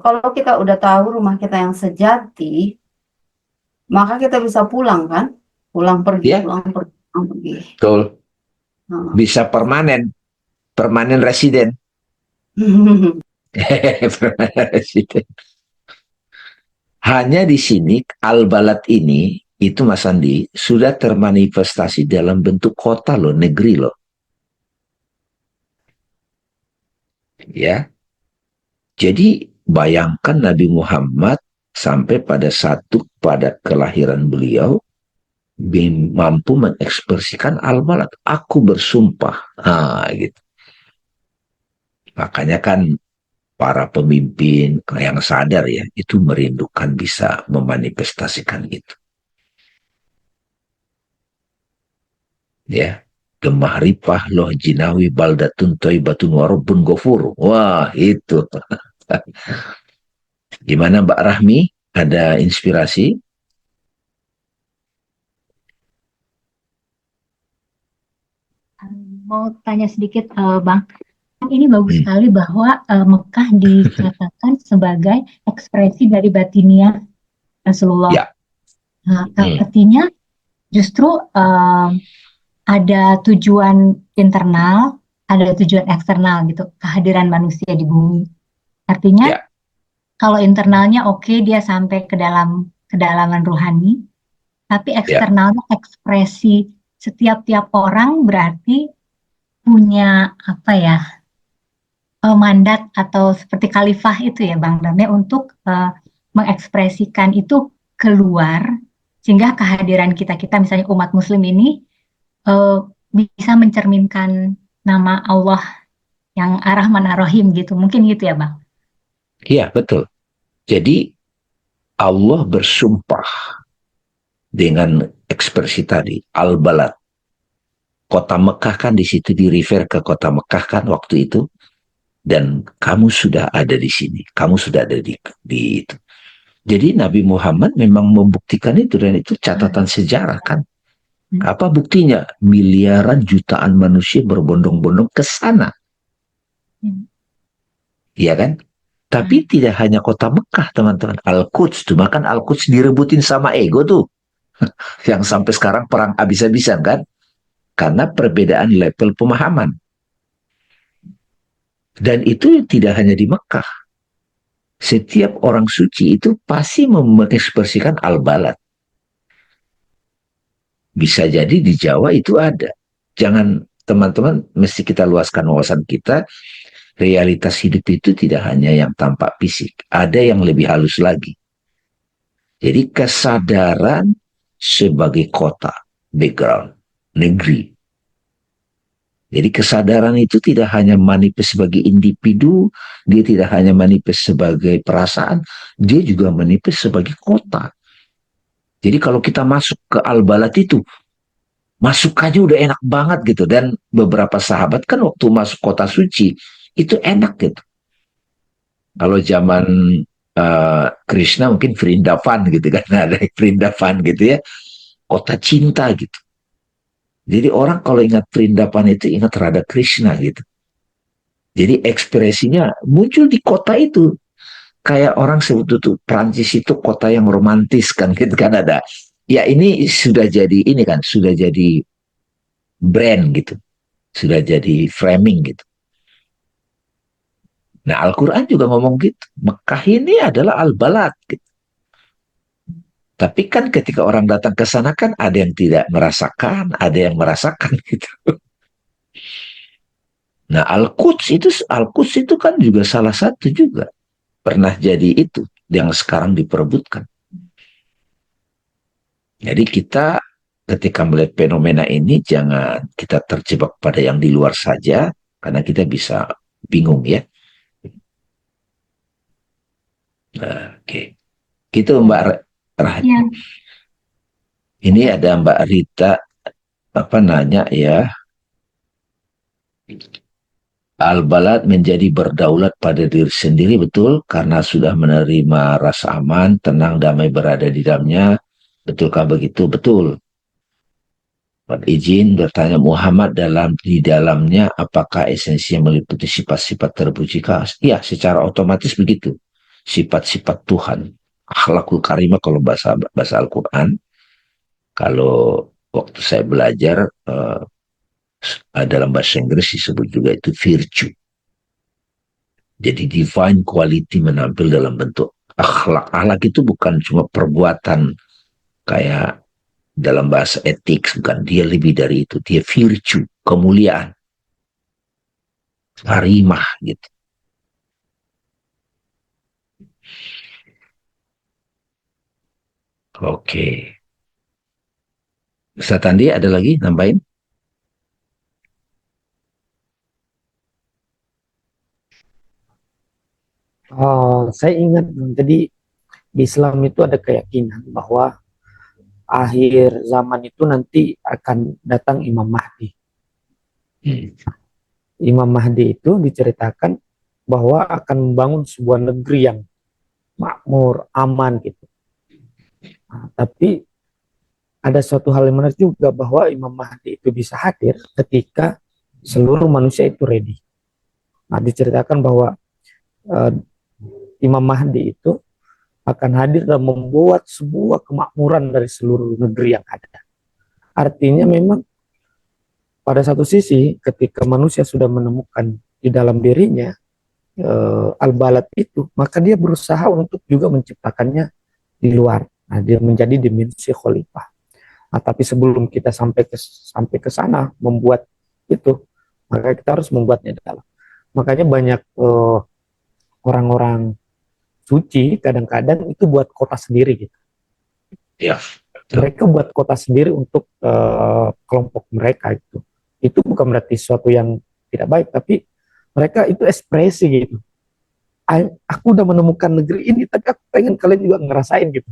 kalau kita udah tahu rumah kita yang sejati, maka kita bisa pulang kan? Pulang pergi, Ya pulang pergi, pulang pergi. betul. Nah. Bisa permanen residen. Permanen residen. Hanya di sini Al-Balad ini itu Mas Andi sudah termanifestasi dalam bentuk kota loh, negeri loh. Ya. Jadi bayangkan Nabi Muhammad sampai pada kelahiran beliau mampu mengekspresikan al-balad. Aku bersumpah. Gitu. Makanya kan para pemimpin yang sadar ya, itu merindukan bisa memanifestasikan itu. Ya. Gemah ripah loh jinawi baldatun toibatun warubun gofur. Wah, itu. Gimana Mbak Rahmi? Ada inspirasi? Mau tanya sedikit, Bang. Ini bagus sekali bahwa Mekah dikatakan sebagai ekspresi dari batinia Rasulullah. Ya. Nah, artinya justru ada tujuan internal, ada tujuan eksternal gitu, kehadiran manusia di bumi. Artinya Ya. kalau internalnya oke, dia sampai ke dalam kedalaman rohani, tapi eksternalnya ekspresi setiap orang berarti punya apa ya, mandat atau seperti khalifah itu ya Bang Dame untuk mengekspresikan itu keluar, sehingga kehadiran kita misalnya umat muslim ini bisa mencerminkan nama Allah yang Ar-Rahman Ar-Rahim gitu, mungkin gitu ya Bang? Iya betul. Jadi Allah bersumpah dengan ekspresi tadi, Al-Balad. Kota Mekah kan di situ di-refer ke kota Mekah kan waktu itu. Dan kamu sudah ada di sini. Kamu sudah ada di itu. Jadi Nabi Muhammad memang membuktikan itu. Dan itu catatan sejarah kan. Apa buktinya? Miliaran jutaan manusia berbondong-bondong ke sana. Iya kan? Tapi tidak hanya kota Mekah teman-teman. Al-Quds tuh. Bahkan Al-Quds direbutin sama ego tuh. Yang sampai sekarang perang habis-habisan kan. Karena perbedaan level pemahaman. Dan itu tidak hanya di Mekah. Setiap orang suci itu pasti mengekspresikan al-balad. Bisa jadi di Jawa itu ada. Jangan teman-teman, mesti kita luaskan wawasan kita. Realitas hidup itu tidak hanya yang tampak fisik. Ada yang lebih halus lagi. Jadi kesadaran sebagai kota, background, negeri. Jadi kesadaran itu tidak hanya manifest sebagai individu, dia tidak hanya manifest sebagai perasaan, dia juga manifest sebagai kota. Jadi kalau kita masuk ke Al-Balad itu, masuk aja udah enak banget gitu. Dan beberapa sahabat kan waktu masuk kota suci, itu enak gitu. Kalau zaman Krishna mungkin Vrindavan gitu kan, ada Vrindavan gitu ya, kota cinta gitu. Jadi orang kalau ingat Vrindavan itu ingat Radha Krishna gitu. Jadi ekspresinya muncul di kota itu. kayak orang sebut itu Prancis itu kota yang romantis kan, gitu kan ada. Ya ini sudah jadi ini kan, sudah jadi brand gitu, sudah jadi framing gitu. Nah Al-Quran juga ngomong gitu, Mekah ini adalah Al-Balad gitu. Tapi kan ketika orang datang ke sana kan ada yang tidak merasakan, ada yang merasakan gitu. Nah Al-Quds itu kan juga salah satu juga pernah jadi itu yang sekarang diperebutkan. Jadi kita ketika melihat fenomena ini jangan kita terjebak pada yang di luar saja karena kita bisa bingung ya. Nah, oke. Gitu Mbak Rahati. Ya, Ini ada Mbak Rita apa nanya ya, Al-Balad menjadi berdaulat pada diri sendiri betul karena sudah menerima rasa aman, tenang, damai berada di dalamnya. Betulkah begitu? Betul. Izin bertanya Muhammad di dalamnya apakah esensinya meliputi sifat-sifat terpuji? Ya, secara otomatis begitu. Sifat-sifat Tuhan. Akhlakul karimah kalau bahasa Al-Quran. Kalau waktu saya belajar dalam bahasa Inggris disebut juga itu virtue. Jadi divine quality menampil dalam bentuk akhlak. Akhlak itu bukan cuma perbuatan kayak dalam bahasa etik, bukan, dia lebih dari itu, dia virtue, kemuliaan, karimah gitu. Oke, Ustaz Andi ada lagi nambahin? Saya ingat tadi di Islam itu ada keyakinan bahwa akhir zaman itu nanti akan datang Imam Mahdi. Imam Mahdi itu diceritakan bahwa akan membangun sebuah negeri yang makmur, aman gitu. Nah, tapi ada suatu hal yang menarik juga bahwa Imam Mahdi itu bisa hadir ketika seluruh manusia itu ready. Nah, diceritakan bahwa Imam Mahdi itu akan hadir dan membuat sebuah kemakmuran dari seluruh negeri yang ada. Artinya memang pada satu sisi ketika manusia sudah menemukan di dalam dirinya al-balad itu, maka dia berusaha untuk juga menciptakannya di luar. Nah, dia menjadi dimensi khalifah. Nah, tapi sebelum kita sampai ke sana membuat itu, maka kita harus membuatnya di dalam. Makanya banyak orang-orang suci kadang-kadang itu buat kota sendiri gitu. Ya. Mereka buat kota sendiri untuk kelompok mereka itu. Itu bukan berarti sesuatu yang tidak baik, tapi mereka itu ekspresi gitu. Aku udah menemukan negeri ini, tapi aku pengen kalian juga ngerasain gitu.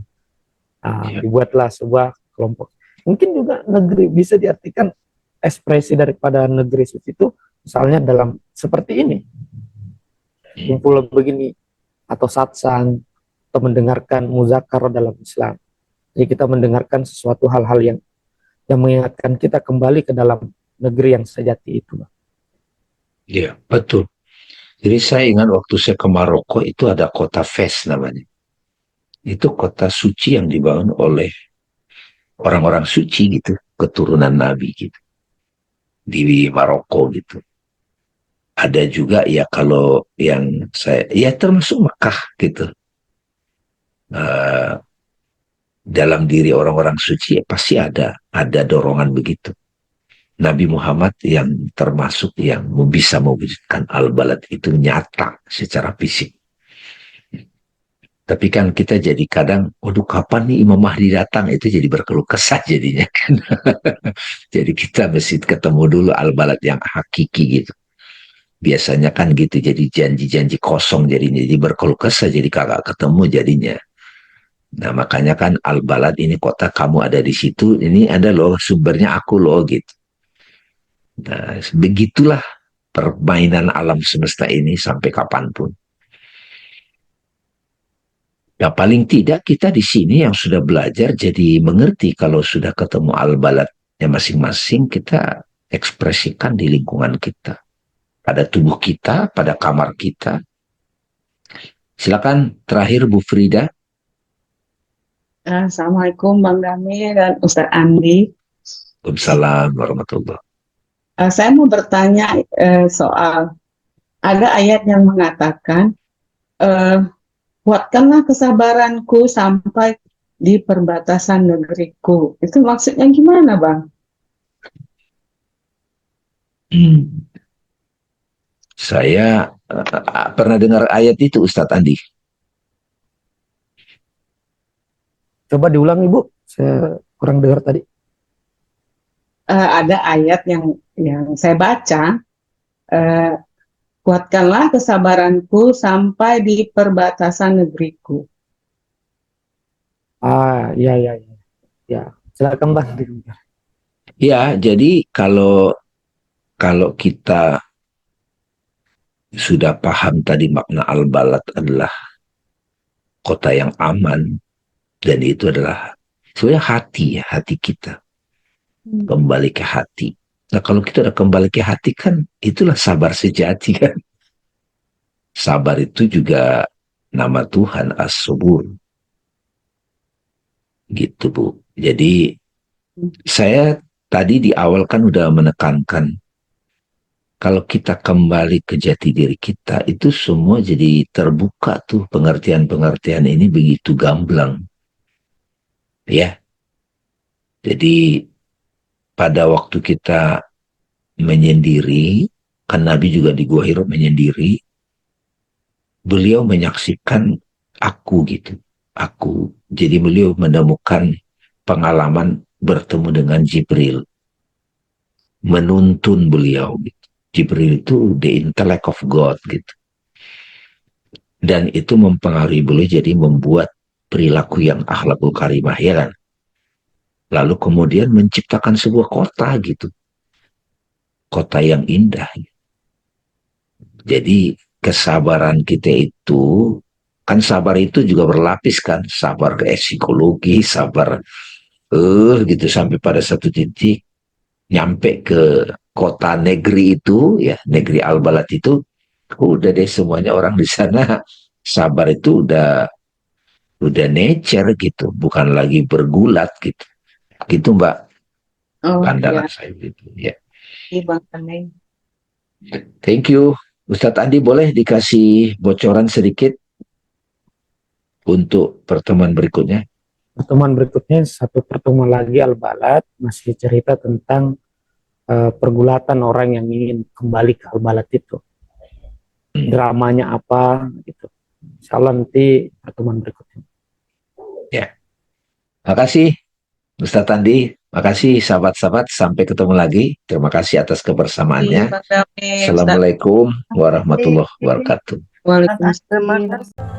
Nah, dibuatlah sebuah kelompok. Mungkin juga negeri bisa diartikan ekspresi daripada negeri suci itu, misalnya dalam seperti ini, kumpul begini, atau satsang, atau mendengarkan muzakarah dalam Islam. Jadi kita mendengarkan sesuatu hal-hal yang mengingatkan kita kembali ke dalam negeri yang sejati itu. Iya, betul. Jadi saya ingat waktu saya ke Maroko itu ada kota Fes namanya. Itu kota suci yang dibangun oleh orang-orang suci gitu, keturunan Nabi gitu. Di Maroko gitu. Ada juga ya kalau yang saya, ya termasuk Mekah gitu. Dalam diri orang-orang suci ya pasti ada dorongan begitu. Nabi Muhammad yang termasuk yang bisa mewujudkan al-balad itu nyata secara fisik. Tapi kan kita jadi kadang, waduh kapan nih Imam Mahdi datang, itu jadi berkeluh kesah jadinya kan. Jadi kita mesti ketemu dulu al-balad yang hakiki gitu. Biasanya kan gitu, jadi janji-janji kosong jadinya, jadi berkeluh kesah, jadi kagak ketemu jadinya. Nah makanya kan al-balad ini kota kamu ada di situ, ini ada loh sumbernya aku loh gitu. Nah begitulah permainan alam semesta ini sampai kapanpun. Ya paling tidak kita di sini yang sudah belajar jadi mengerti kalau sudah ketemu al-baladnya masing-masing, kita ekspresikan di lingkungan kita. Pada tubuh kita, pada kamar kita. Silakan terakhir Bu Frida. Assalamualaikum Bang Dami dan Ustadz Andi. Waalaikumsalam warahmatullahi. Saya mau bertanya soal ada ayat yang mengatakan kuatkanlah kesabaranku sampai di perbatasan negeriku. Itu maksudnya gimana, Bang? Saya pernah dengar ayat itu, Ustadz Andi. Coba diulang Ibu, saya kurang dengar tadi. Ada ayat yang saya baca, kuatkanlah kesabaranku sampai di perbatasan negeriku. Ya, silakan Bang. Ya, jadi kalau kita sudah paham tadi makna al-balad adalah kota yang aman, dan itu adalah sebenarnya hati kita. Kembali ke hati. Nah, kalau kita udah kembali ke hati kan itulah sabar sejati kan. Sabar itu juga nama Tuhan, As-Subur. Gitu Bu. Jadi saya tadi di awal kan udah menekankan kalau kita kembali ke jati diri kita itu semua jadi terbuka tuh, pengertian-pengertian ini begitu gamblang. Ya. Jadi pada waktu kita menyendiri, kan Nabi juga di Gua Hira menyendiri, beliau menyaksikan aku gitu. Aku. Jadi beliau menemukan pengalaman bertemu dengan Jibril. Menuntun beliau gitu. Jibril itu the intellect of God gitu. Dan itu mempengaruhi beliau jadi membuat perilaku yang akhlakul karimah ya kan. Lalu kemudian menciptakan sebuah kota gitu. Kota yang indah. Jadi kesabaran kita itu, kan sabar itu juga berlapis kan. Sabar ke psikologi, sabar gitu sampai pada satu titik nyampe ke kota negeri itu, ya negeri al-balad itu, udah deh semuanya orang di sana sabar itu udah nature gitu, bukan lagi bergulat gitu. Gitu Mbak, pandangan saya gitu ya. Thank you. Ustadz Andi, boleh dikasih bocoran sedikit untuk pertemuan berikutnya? Pertemuan berikutnya satu pertemuan lagi al-balad, masih cerita tentang pergulatan orang yang ingin kembali ke al-balad itu. Dramanya apa gitu. Insyaallah nanti pertemuan berikutnya. Ya. Makasih Ustadz Andi, makasih sahabat-sahabat, sampai ketemu lagi. Terima kasih atas kebersamaannya. Assalamualaikum warahmatullahi wabarakatuh. Waalaikumsalam. Terima kasih.